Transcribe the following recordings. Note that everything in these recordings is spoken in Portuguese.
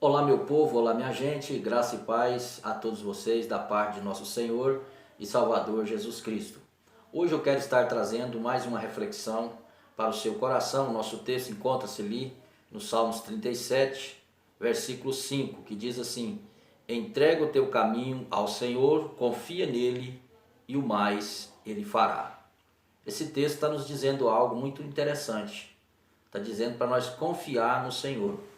Olá meu povo, olá minha gente, graça e paz a todos vocês da parte de nosso Senhor e Salvador Jesus Cristo. Hoje eu quero estar trazendo mais uma reflexão para o seu coração. Nosso texto encontra-se ali no Salmos 37, versículo 5, que diz assim: entrega o teu caminho ao Senhor, confia nele e o mais ele fará. Esse texto está nos dizendo algo muito interessante. Está dizendo para nós confiar no Senhor.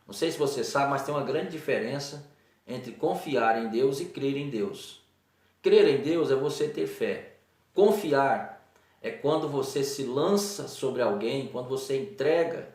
Não sei se você sabe, mas tem uma grande diferença entre confiar em Deus e crer em Deus. Crer em Deus é você ter fé. Confiar é quando você se lança sobre alguém, quando você entrega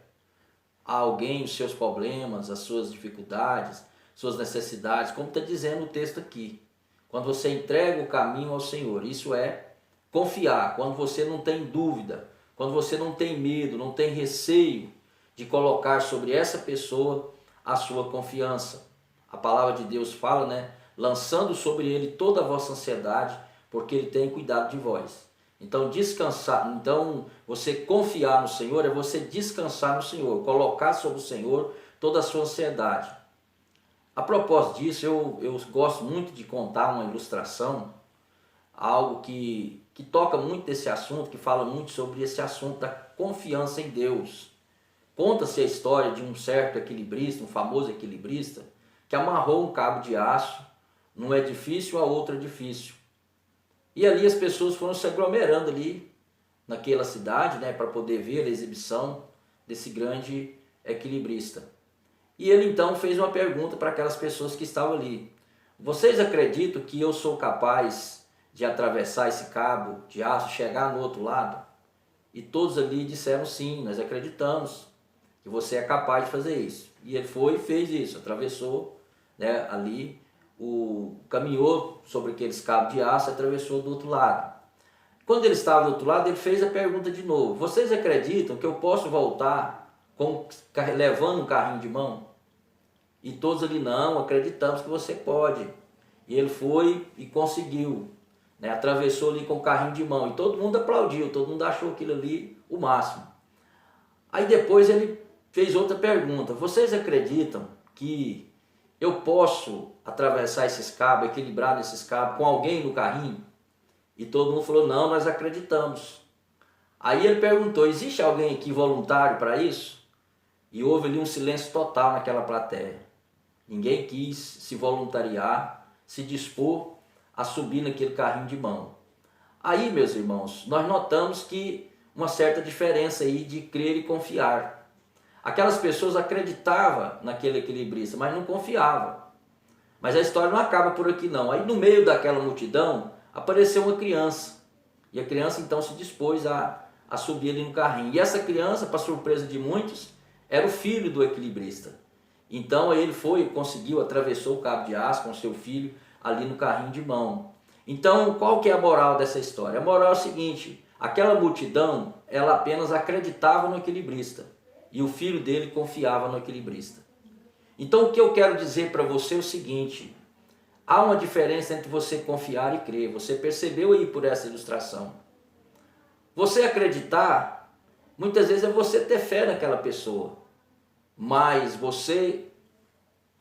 a alguém os seus problemas, as suas dificuldades, suas necessidades, como está dizendo o texto aqui. Quando você entrega o caminho ao Senhor, isso é confiar, quando você não tem dúvida, quando você não tem medo, não tem receio de colocar sobre essa pessoa a sua confiança. A palavra de Deus fala, né? Lançando sobre ele toda a vossa ansiedade, porque ele tem cuidado de vós. Então descansar, então você confiar no Senhor é você descansar no Senhor, colocar sobre o Senhor toda a sua ansiedade. A propósito disso, eu gosto muito de contar uma ilustração, algo que toca muito desse assunto, que fala muito sobre esse assunto da confiança em Deus. Conta-se a história de um certo equilibrista, um famoso equilibrista, que amarrou um cabo de aço num edifício a outro edifício. E ali as pessoas foram se aglomerando ali naquela cidade, né, para poder ver a exibição desse grande equilibrista. E ele então fez uma pergunta para aquelas pessoas que estavam ali: vocês acreditam que eu sou capaz de atravessar esse cabo de aço e chegar no outro lado? E todos ali disseram sim, nós acreditamos que você é capaz de fazer isso. E ele foi e fez isso, atravessou, né, ali, caminhou sobre aqueles cabos de aço, atravessou do outro lado. Quando ele estava do outro lado, ele fez a pergunta de novo: vocês acreditam que eu posso voltar levando um carrinho de mão? E todos ali: não, acreditamos que você pode. E ele foi e conseguiu, né, atravessou ali com o carrinho de mão. E todo mundo aplaudiu, todo mundo achou aquilo ali o máximo. Aí depois ele fez outra pergunta: vocês acreditam que eu posso atravessar esses cabos, equilibrar nesses cabos com alguém no carrinho? E todo mundo falou: não, nós acreditamos. Aí ele perguntou: existe alguém aqui voluntário para isso? E houve ali um silêncio total naquela plateia. Ninguém quis se voluntariar, se dispor a subir naquele carrinho de mão. Aí, meus irmãos, nós notamos que uma certa diferença aí de crer e confiar. Aquelas pessoas acreditavam naquele equilibrista, mas não confiavam. Mas a história não acaba por aqui não. Aí no meio daquela multidão apareceu uma criança. E a criança então se dispôs a subir ali no carrinho. E essa criança, para surpresa de muitos, era o filho do equilibrista. Então ele conseguiu, atravessou o cabo de aço com seu filho ali no carrinho de mão. Então qual que é a moral dessa história? A moral é o seguinte: aquela multidão, ela apenas acreditava no equilibrista. E o filho dele confiava no equilibrista. Então o que eu quero dizer para você é o seguinte: há uma diferença entre você confiar e crer. Você percebeu aí por essa ilustração. Você acreditar, muitas vezes é você ter fé naquela pessoa. Mas você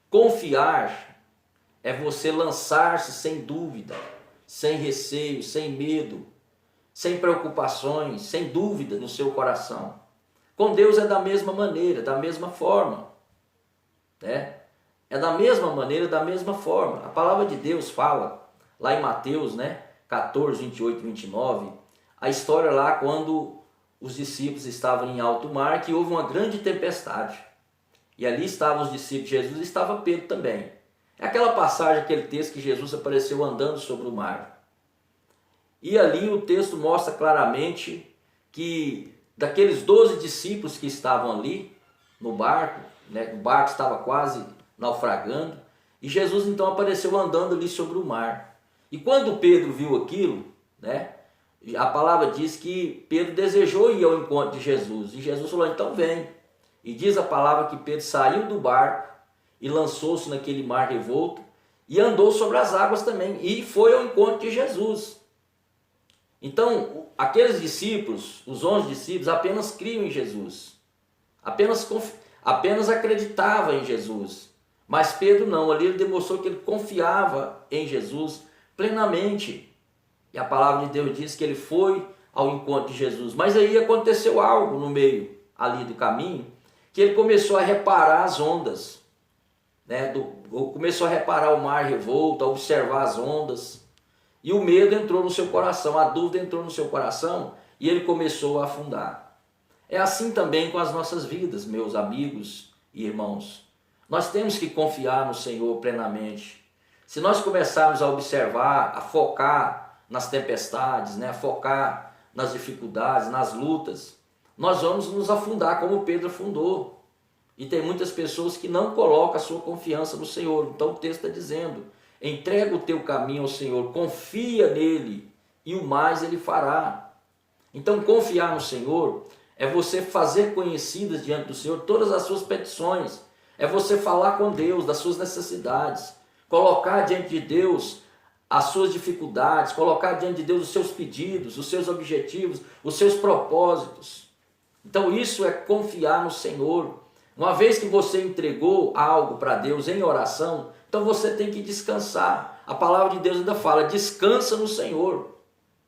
confiar é você lançar-se sem dúvida, sem receio, sem medo, sem preocupações, sem dúvida no seu coração. Com Deus é da mesma maneira, da mesma forma, né? É da mesma maneira, da mesma forma. A palavra de Deus fala, lá em Mateus, né, 14, 28 e 29, a história lá quando os discípulos estavam em alto mar, que houve uma grande tempestade. E ali estavam os discípulos de Jesus e estava Pedro também. É aquela passagem, aquele texto que Jesus apareceu andando sobre o mar. E ali o texto mostra claramente que daqueles 12 discípulos que estavam ali no barco, né, o barco estava quase naufragando, e Jesus então apareceu andando ali sobre o mar. E quando Pedro viu aquilo, né, a palavra diz que Pedro desejou ir ao encontro de Jesus. E Jesus falou: então vem. E diz a palavra que Pedro saiu do barco e lançou-se naquele mar revolto e andou sobre as águas também. E foi ao encontro de Jesus. Então, aqueles discípulos, os 11 discípulos, apenas criam em Jesus. Apenas acreditavam em Jesus. Mas Pedro não, ali ele demonstrou que ele confiava em Jesus plenamente. E a palavra de Deus diz que ele foi ao encontro de Jesus. Mas aí aconteceu algo no meio ali do caminho, que ele começou a reparar as ondas, né? Começou a reparar o mar revolto, a observar as ondas. E o medo entrou no seu coração, a dúvida entrou no seu coração e ele começou a afundar. É assim também com as nossas vidas, meus amigos e irmãos. Nós temos que confiar no Senhor plenamente. Se nós começarmos a observar, a focar nas tempestades, né, a focar nas dificuldades, nas lutas, nós vamos nos afundar como Pedro afundou. E tem muitas pessoas que não colocam a sua confiança no Senhor. Então o texto está dizendo: entrega o teu caminho ao Senhor, confia nele e o mais ele fará. Então confiar no Senhor é você fazer conhecidas diante do Senhor todas as suas petições. É você falar com Deus das suas necessidades, colocar diante de Deus as suas dificuldades, colocar diante de Deus os seus pedidos, os seus objetivos, os seus propósitos. Então isso é confiar no Senhor. Uma vez que você entregou algo para Deus em oração, então você tem que descansar. A palavra de Deus ainda fala: descansa no Senhor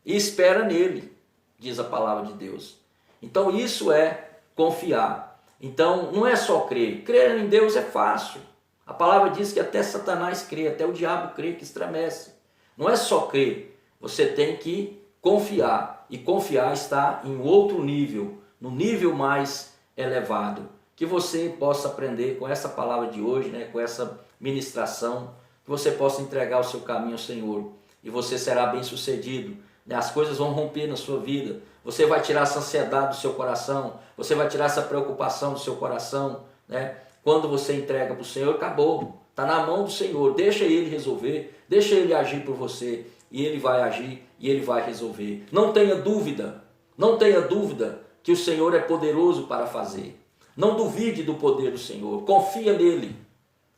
e espera nele, diz a palavra de Deus. Então isso é confiar. Então não é só crer. Crer em Deus é fácil. A palavra diz que até Satanás crê, até o diabo crê, que estremece. Não é só crer. Você tem que confiar. E confiar está em outro nível, no nível mais elevado. Que você possa aprender com essa palavra de hoje, né, com essa ministração, que você possa entregar o seu caminho ao Senhor. E você será bem sucedido. As coisas vão romper na sua vida. Você vai tirar essa ansiedade do seu coração. Você vai tirar essa preocupação do seu coração, né? Quando você entrega para o Senhor, acabou. Está na mão do Senhor. Deixa Ele resolver. Deixa Ele agir por você. E Ele vai agir e Ele vai resolver. Não tenha dúvida. Não tenha dúvida que o Senhor é poderoso para fazer. Não duvide do poder do Senhor. Confia nele.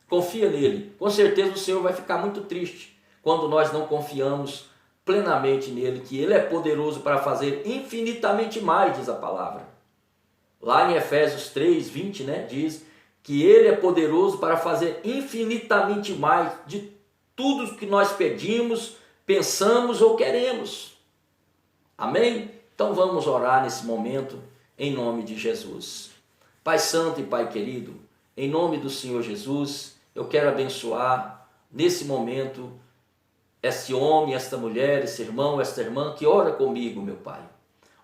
Confia nele. Com certeza o Senhor vai ficar muito triste quando nós não confiamos plenamente nele, que ele é poderoso para fazer infinitamente mais, diz a palavra. Lá em Efésios 3, 20, né, diz que ele é poderoso para fazer infinitamente mais de tudo que nós pedimos, pensamos ou queremos. Amém? Então vamos orar nesse momento em nome de Jesus. Pai Santo e Pai querido, em nome do Senhor Jesus, eu quero abençoar nesse momento este homem, esta mulher, esse irmão, esta irmã que ora comigo, meu Pai.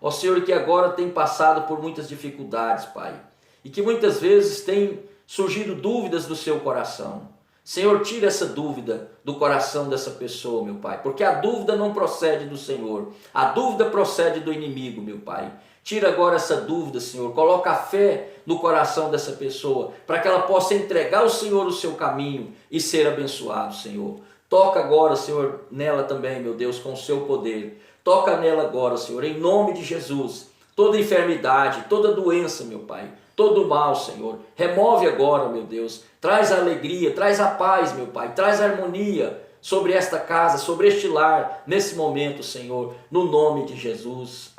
Ó Senhor, que agora tem passado por muitas dificuldades, Pai, e que muitas vezes tem surgido dúvidas do seu coração. Senhor, tira essa dúvida do coração dessa pessoa, meu Pai, porque a dúvida não procede do Senhor, a dúvida procede do inimigo, meu Pai. Tira agora essa dúvida, Senhor, coloca a fé no coração dessa pessoa, para que ela possa entregar ao Senhor o seu caminho e ser abençoado, Senhor. Toca agora, Senhor, nela também, meu Deus, com o seu poder. Toca nela agora, Senhor, em nome de Jesus. Toda enfermidade, toda doença, meu Pai, todo mal, Senhor. Remove agora, meu Deus. Traz a alegria, traz a paz, meu Pai. Traz a harmonia sobre esta casa, sobre este lar, nesse momento, Senhor, no nome de Jesus.